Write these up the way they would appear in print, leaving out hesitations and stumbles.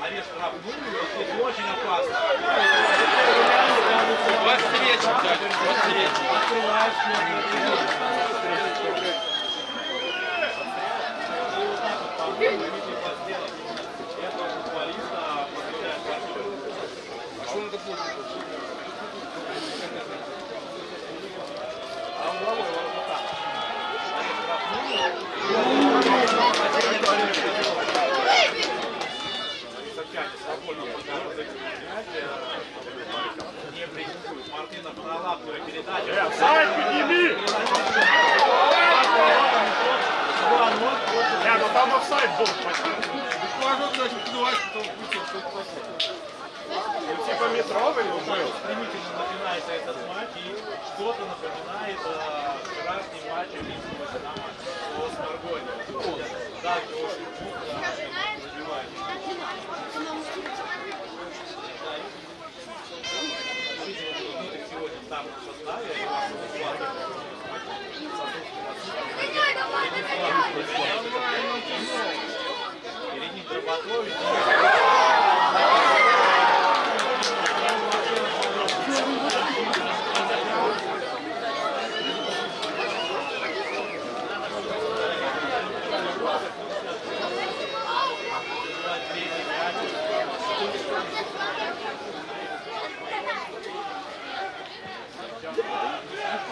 Арест штраф очень опасно. Вас встречу, так, вас встречу. Открываешь этого футболиста подключает партнера. А что надо будет? А угловой ворота. Свободно не прессингует. Мартынов пролапливает передачу. Сайт подними! Ну там офсайд был почти. Типа метровый был. Стремительно начинается этот матч, и что-то напоминает вчерашний матч Олимпийского Динамо с Маргонией. Также очень крупно развивает. Сегодня там в составе перед ним Дроботович.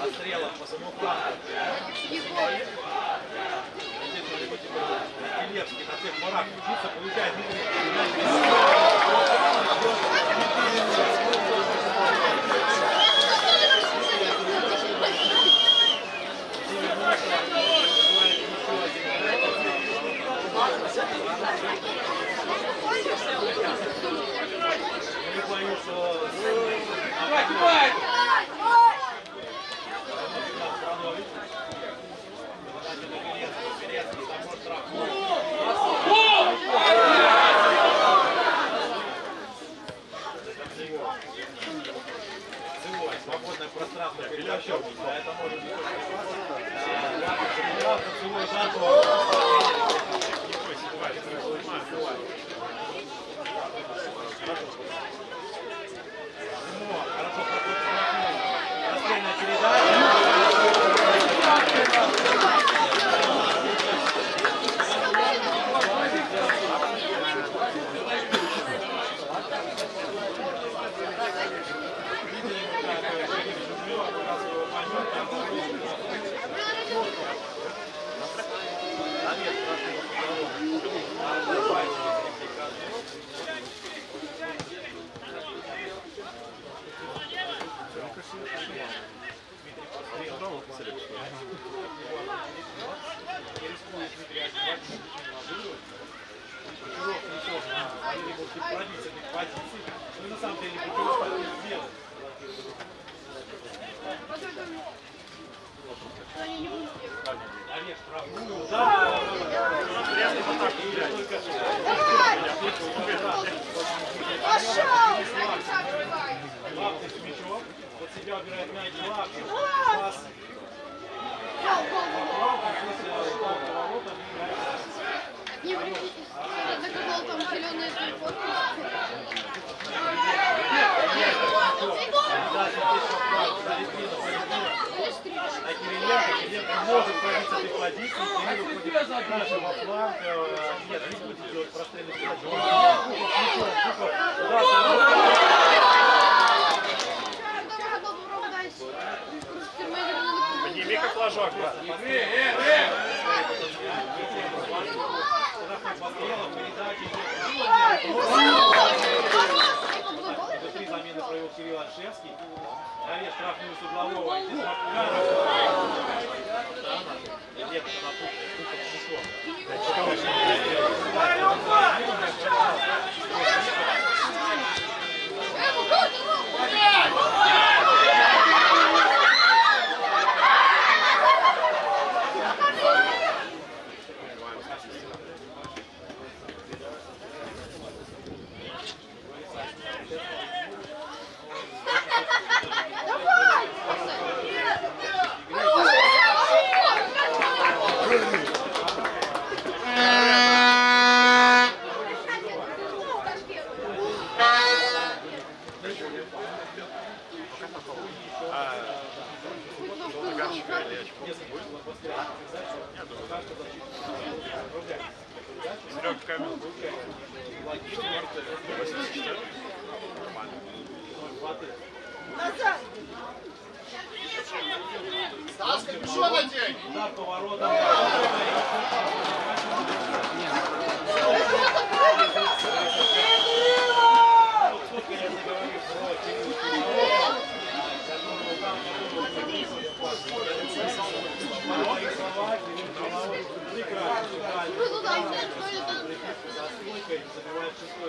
Пострелов по самому флангу. Килевский на всех порах учится, получает. Не боюсь, что... Свободное пространство передачу. Это может быть хорошо проходит расстрельная передача. Ну, на самом деле, Бутылов не сделает. Арест штрафную, удар. Лапты с мячом. Под себя убирает мяч Лапты. Пас. Заказал там зеленые телефоны. А Кириленко может пробиться этой позиции, Кирилл выходит с нашего фланга. Нет, не будет делать прострельный Подними как ложок, брат. Три замены провел Кирилл Альшевский. Арест штрафную с углового. Давай! забивает шестой.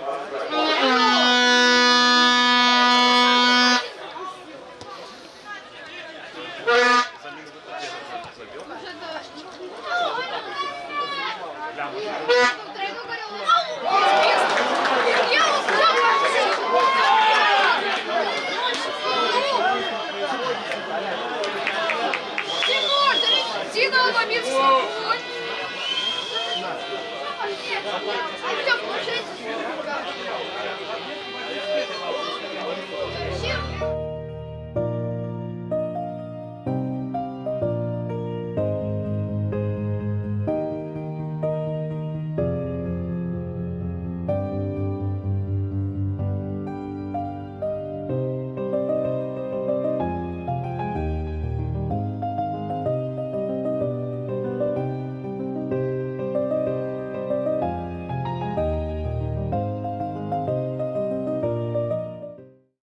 Уже это... Ля, може, Тройку говорил. Я Тимур, Тина ломит свой. Артем, получай